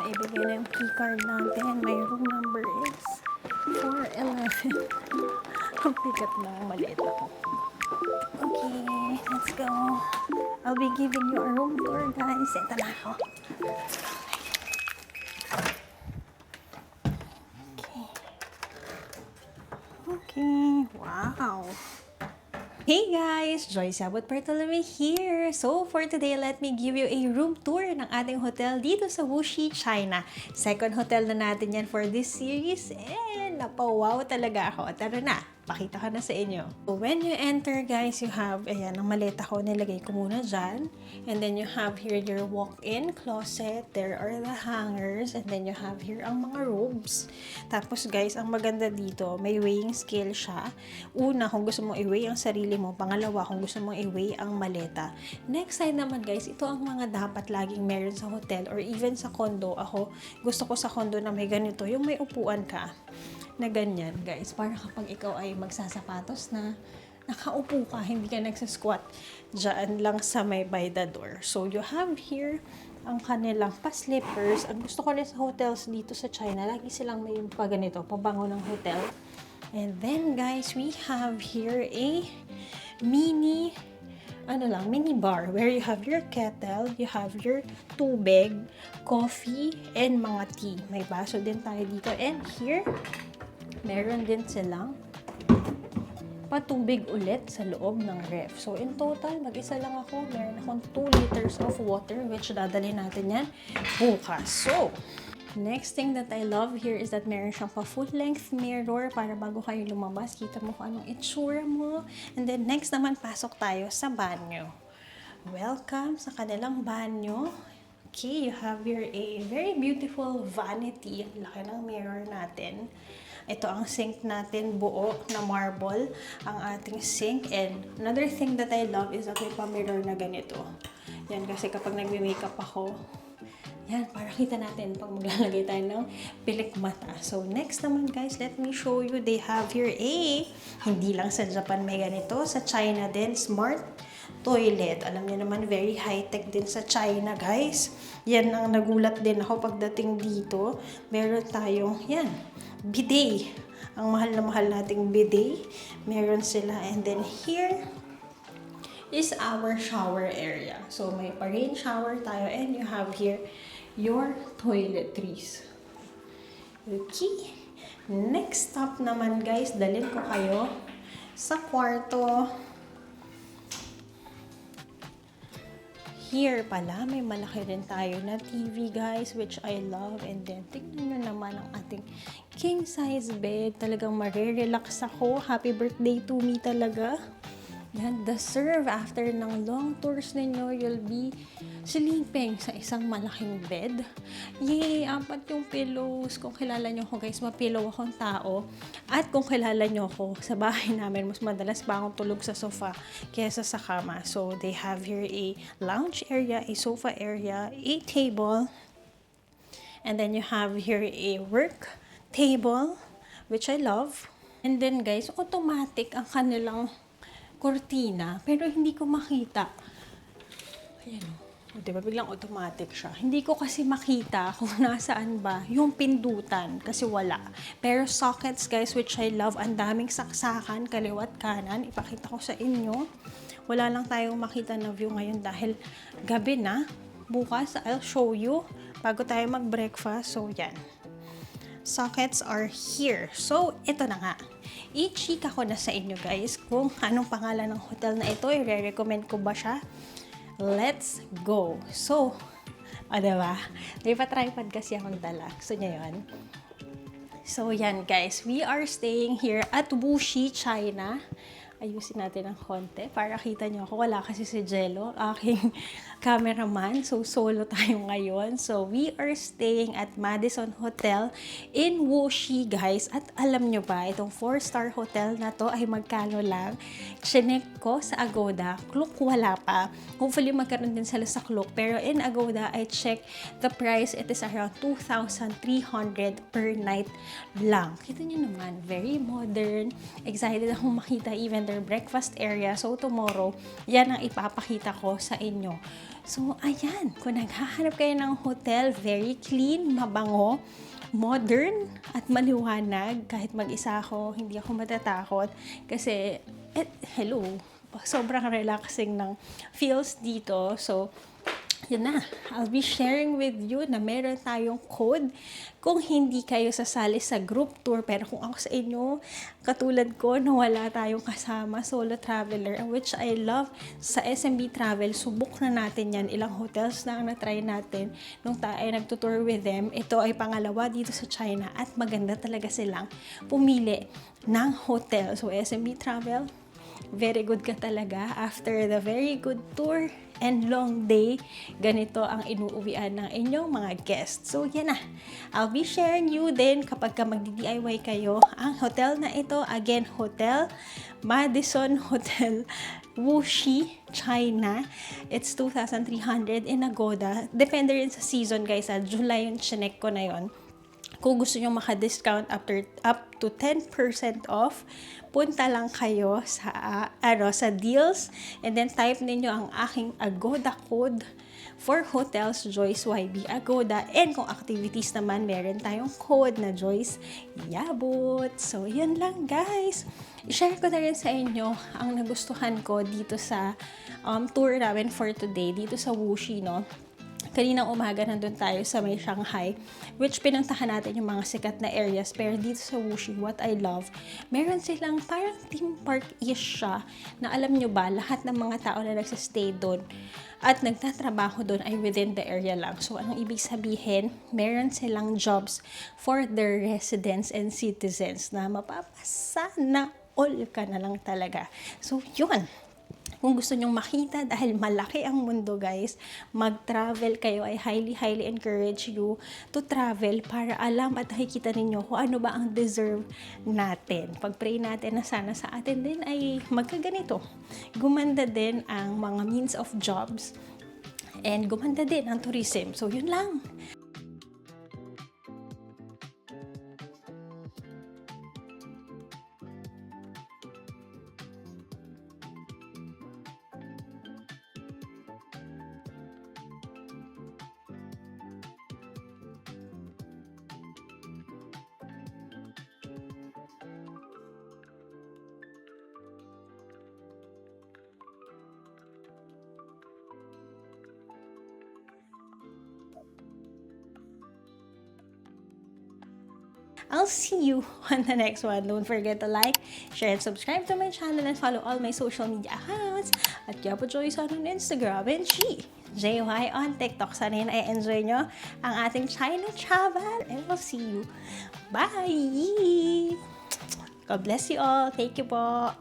ibigay na yung keycard natin. My room number is 411. Ang bigat na ang maleta ko. Okay, let's go. I'll be giving you a room tour, guys. Ito na ako. Okay. Wow. Hey guys! Joyce Abot Bartolome here! So for today, let me give you a room tour ng ating hotel dito sa Wuxi, China. Second hotel na natin yan for this series and napawaw talaga ako. Tara na! Pakita ko na sa inyo. So when you enter guys, you have, ayan, ang maleta ko, nilagay ko muna dyan. And then you have here your walk-in closet. There are the hangers. And then you have here ang mga robes. Tapos guys, ang maganda dito, may weighing scale siya. Una, kung gusto mong i-weigh ang sarili mo. Pangalawa, kung gusto mong i-weigh ang maleta. Next side naman guys, ito ang mga dapat laging meron sa hotel or even sa condo. Ako, gusto ko sa condo na may ganito, yung may upuan ka na ganyan guys, para kapag ikaw ay magsasapatos na, nakaupo ka, hindi ka nagsasquat dyan lang sa may by the door. So you have here ang kanilang pa-slippers. Ang gusto ko rin sa hotels dito sa China, lagi silang may ganito, pabango ng hotel. And then guys, we have here a mini bar where you have your kettle, you have your tubig, coffee, and mga tea. May baso din tayo dito. And here, meron din silang patubig ulit sa loob ng ref. So, in total, mag-isa lang ako. Meron akong 2 liters of water, which dadali natin yan bukas. So, next thing that I love here is that meron siyang pa full-length mirror para bago kayo lumabas, kita mo kung anong itsura mo. And then, next naman, pasok tayo sa banyo. Welcome sa kanilang banyo. Okay, you have here a very beautiful vanity. Ang laki ng mirror natin. Ito ang sink natin, buo na marble ang ating sink. And another thing that I love is that may pa-mirror na ganito. Yan, kasi kapag nagme-makeup ako, yan, para kita natin pag maglalagay tayo ng pilik mata. So, next naman guys, let me show you. They have here hindi lang sa Japan may ganito, sa China din, smart toilet. Alam niyo naman, very high-tech din sa China, guys. Yan ang nagulat din ako pagdating dito. Meron tayong, yan, bidet. Ang mahal na mahal nating bidet. Meron sila. And then here is our shower area. So, may pa-rain shower tayo. And you have here your toiletries. Okay. Next stop naman, guys, dalhin ko kayo sa kwarto. Here pala, may malaki rin tayo na TV guys, which I love. And then, tingnan nyo naman ang ating king size bed. Talagang marirelax ako. Happy birthday to me talaga. Yan, the serve after ng long tours ninyo, you'll be sleeping sa isang malaking bed. Yay! 4 yung pillows. Kung kilala nyo ako guys, mapillow akong tao. At kung kilala nyo ako, sa bahay namin, mas madalas pa akong tulog sa sofa kaysa sa kama. So, they have here a lounge area, a sofa area, a table. And then you have here a work table, which I love. And then guys, automatic ang kanilang kortina, pero hindi ko makita. Ayan o. Diba, biglang automatic siya. Hindi ko kasi makita kung nasaan ba yung pindutan kasi wala. Pero sockets guys, which I love, ang daming saksakan, kaliwat kanan. Ipakita ko sa inyo. Wala lang tayong makita na view ngayon dahil gabi na. Bukas, I'll show you bago tayo mag-breakfast. So, yan. Sockets are here. So, ito na nga. I-chika ko na sa inyo guys kung anong pangalan ng hotel na ito. I-recommend ko ba siya? Let's go! So, diba? May pa-tripod kasi akong dala. Gusto niya yun? So, yan guys. We are staying here at Wuxi, China. Ayusin natin ng konti para kita nyo ako. Wala kasi si Jello, aking cameraman. So, solo tayo ngayon. So, we are staying at Madison Hotel in Wuxi, guys. At alam nyo ba, itong 4-star hotel na to ay magkano lang? Chinek ko sa Agoda. Klook wala pa. Hopefully, magkaroon din sila sa Klook. Pero in Agoda, I check the price. It is around 2,300 per night lang. Kita nyo naman, very modern. Excited akong makita even yan, their breakfast area. So, tomorrow, yan ang ipapakita ko sa inyo. So, ayan, kung naghahanap kayo ng hotel, very clean, mabango, modern, at maliwanag. Kahit mag-isa ako, hindi ako matatakot. Kasi, hello, sobrang relaxing ng feels dito. So, yun na, I'll be sharing with you na meron tayong code kung hindi kayo sasali sa group tour. Pero kung ako sa inyo, katulad ko na wala tayong kasama, solo traveler, which I love sa SMB Travel, subok na natin yan. Ilang hotels na ang na-try natin nung tayo ay nagtutour with them. Ito ay pangalawa dito sa China at maganda talaga silang pumili ng hotel. So SMB Travel, very good ka talaga after the very good tour and long day. Ganito ang inuuwian ng inyong mga guests. So, yan na. I'll be sharing you din kapag ka magdi-DIY kayo. Ang hotel na ito, again, Hotel Madison Hotel Wuxi, China. It's 2,300 in Agoda. Depende rin sa season, guys. July yung chinek ko na yon. Kung gusto nyo maka-discount up to 10% off, punta lang kayo sa deals and then type ninyo ang aking Agoda code for Hotels Joyce YB Agoda, and kung activities naman meron tayong code na Joyce Yabut. So yun lang, guys. I-share ko na rin sa inyo ang nagustuhan ko dito sa tour namin for today dito sa Wuxi, no. Kaninang umaga nandun tayo sa may Shanghai, which pinuntahan natin yung mga sikat na areas. Pero dito sa Wuxi, what I love, meron silang parang theme park-ish siya, na alam nyo ba, lahat ng mga tao na nagsistay doon at nagtatrabaho doon ay within the area lang. So, anong ibig sabihin? Meron silang jobs for their residents and citizens na mapapasa na all ka na lang talaga. So, yun. Kung gusto nyong makita, dahil malaki ang mundo, guys, mag-travel kayo. I highly encourage you to travel para alam at nakikita ninyo kung ano ba ang deserve natin. Pag-pray natin na sana sa atin din ay magkaganito. Gumanda din ang mga means of jobs and gumanda din ang tourism. So, yun lang. I'll see you on the next one. Don't forget to like, share, and subscribe to my channel and follow all my social media accounts at Yapo Joyce on Instagram and JY on TikTok. Sana yun ay enjoy nyo ang ating China travel, and I'll see you. Bye! God bless you all. Thank you po.